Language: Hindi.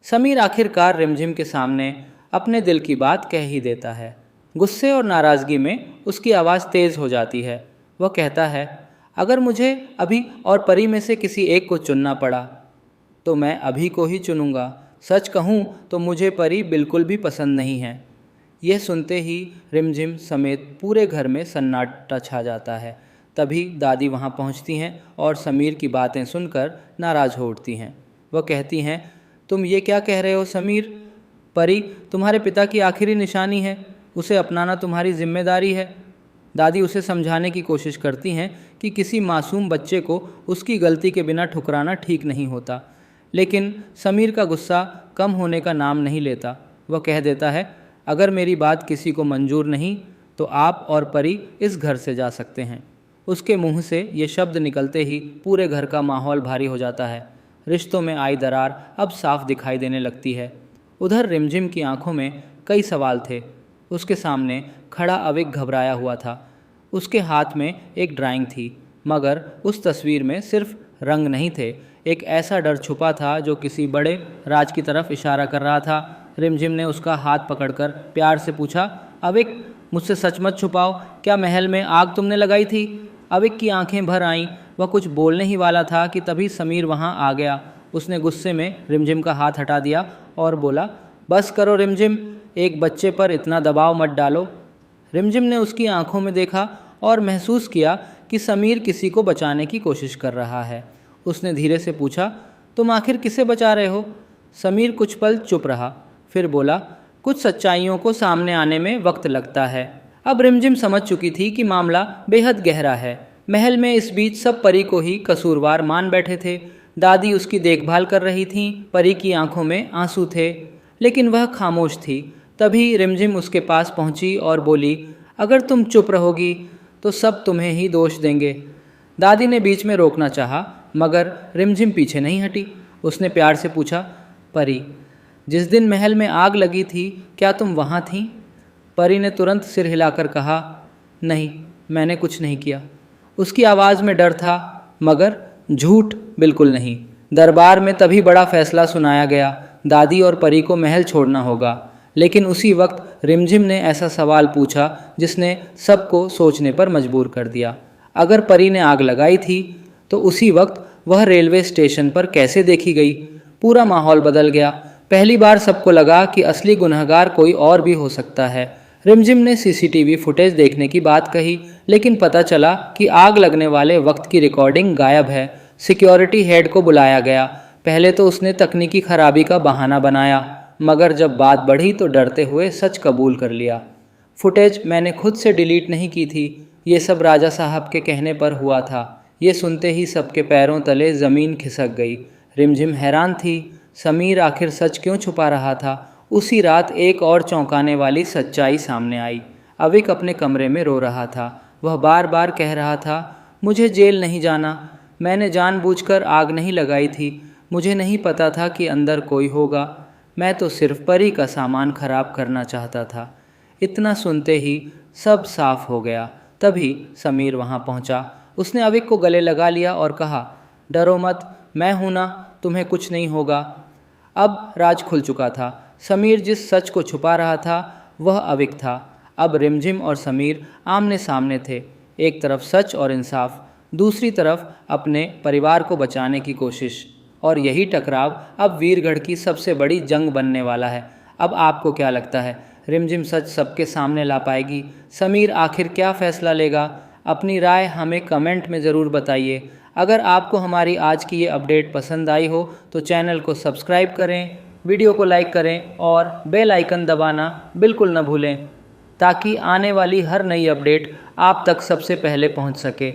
समीर आखिरकार रिमझिम के सामने अपने दिल की बात कह ही देता है। गुस्से और नाराज़गी में उसकी आवाज़ तेज़ हो जाती है। वह कहता है, अगर मुझे अभी और परी में से किसी एक को चुनना पड़ा तो मैं अभी को ही चुनूंगा। सच कहूँ तो मुझे परी बिल्कुल भी पसंद नहीं है। यह सुनते ही रिमझिम समेत पूरे घर में सन्नाटा छा जाता है। तभी दादी वहाँ पहुँचती हैं और समीर की बातें सुनकर नाराज़ हो उठती हैं। वह कहती हैं, तुम ये क्या कह रहे हो समीर? परी तुम्हारे पिता की आखिरी निशानी है, उसे अपनाना तुम्हारी जिम्मेदारी है। दादी उसे समझाने की कोशिश करती हैं कि किसी मासूम बच्चे को उसकी गलती के बिना ठुकराना ठीक नहीं होता, लेकिन समीर का गुस्सा कम होने का नाम नहीं लेता। वह कह देता है, अगर मेरी बात किसी को मंजूर नहीं तो आप और परी इस घर से जा सकते हैं। उसके मुंह से ये शब्द निकलते ही पूरे घर का माहौल भारी हो जाता है। रिश्तों में आई दरार अब साफ दिखाई देने लगती है। उधर रिमझिम की आंखों में कई सवाल थे। उसके सामने खड़ा अविक घबराया हुआ था। उसके हाथ में एक ड्राइंग थी, मगर उस तस्वीर में सिर्फ रंग नहीं थे, एक ऐसा डर छुपा था जो किसी बड़े राज की तरफ इशारा कर रहा था। रिमझिम ने उसका हाथ पकड़कर प्यार से पूछा, अविक मुझसे सच मत छुपाओ, क्या महल में आग तुमने लगाई थी? अविक की आंखें भर आईं। वह कुछ बोलने ही वाला था कि तभी समीर वहां आ गया। उसने गुस्से में रिमझिम का हाथ हटा दिया और बोला, बस करो रिमझिम, एक बच्चे पर इतना दबाव मत डालो। रिमझिम ने उसकी आंखों में देखा और महसूस किया कि समीर किसी को बचाने की कोशिश कर रहा है। उसने धीरे से पूछा, तुम आखिर किसे बचा रहे हो? समीर कुछ पल चुप रहा, फिर बोला, कुछ सच्चाइयों को सामने आने में वक्त लगता है। अब रिमझिम समझ चुकी थी कि मामला बेहद गहरा है। महल में इस बीच सब परी को ही कसूरवार मान बैठे थे। दादी उसकी देखभाल कर रही थीं, परी की आंखों में आंसू थे, लेकिन वह खामोश थी। तभी रिमझिम उसके पास पहुंची और बोली, अगर तुम चुप रहोगी तो सब तुम्हें ही दोष देंगे। दादी ने बीच में रोकना चाहा, मगर रिमझिम पीछे नहीं हटी। उसने प्यार से पूछा, परी, जिस दिन महल में आग लगी थी क्या तुम वहाँ थीं? परी ने तुरंत सिर हिलाकर कहा, नहीं, मैंने कुछ नहीं किया। उसकी आवाज़ में डर था, मगर झूठ बिल्कुल नहीं। दरबार में तभी बड़ा फैसला सुनाया गया, दादी और परी को महल छोड़ना होगा। लेकिन उसी वक्त रिमझिम ने ऐसा सवाल पूछा जिसने सबको सोचने पर मजबूर कर दिया। अगर परी ने आग लगाई थी तो उसी वक्त वह रेलवे स्टेशन पर कैसे देखी गई? पूरा माहौल बदल गया। पहली बार सबको लगा कि असली गुनहगार कोई और भी हो सकता है। रिमझिम ने सीसीटीवी फुटेज देखने की बात कही, लेकिन पता चला कि आग लगने वाले वक्त की रिकॉर्डिंग गायब है। सिक्योरिटी हेड को बुलाया गया। पहले तो उसने तकनीकी खराबी का बहाना बनाया, मगर जब बात बढ़ी तो डरते हुए सच कबूल कर लिया। फुटेज मैंने खुद से डिलीट नहीं की थी, ये सब राजा साहब के कहने पर हुआ था। ये सुनते ही सबके पैरों तले ज़मीन खिसक गई। रिमझिम हैरान थी, समीर आखिर सच क्यों छुपा रहा था? उसी रात एक और चौंकाने वाली सच्चाई सामने आई। अविक अपने कमरे में रो रहा था। वह बार बार कह रहा था, मुझे जेल नहीं जाना, मैंने जानबूझकर आग नहीं लगाई थी, मुझे नहीं पता था कि अंदर कोई होगा, मैं तो सिर्फ परी का सामान खराब करना चाहता था। इतना सुनते ही सब साफ हो गया। तभी समीर वहाँ पहुँचा। उसने अविक को गले लगा लिया और कहा, डरो मत, मैं हूँ ना, तुम्हें कुछ नहीं होगा। अब राज खुल चुका था। समीर जिस सच को छुपा रहा था वह अविक था। अब रिमझिम और समीर आमने सामने थे। एक तरफ सच और इंसाफ, दूसरी तरफ अपने परिवार को बचाने की कोशिश। और यही टकराव अब वीरगढ़ की सबसे बड़ी जंग बनने वाला है। अब आपको क्या लगता है, रिमझिम सच सबके सामने ला पाएगी? समीर आखिर क्या फ़ैसला लेगा? अपनी राय हमें कमेंट में ज़रूर बताइए। अगर आपको हमारी आज की ये अपडेट पसंद आई हो तो चैनल को सब्सक्राइब करें, वीडियो को लाइक करें और बेल आइकन दबाना बिल्कुल न भूलें, ताकि आने वाली हर नई अपडेट आप तक सबसे पहले पहुंच सके।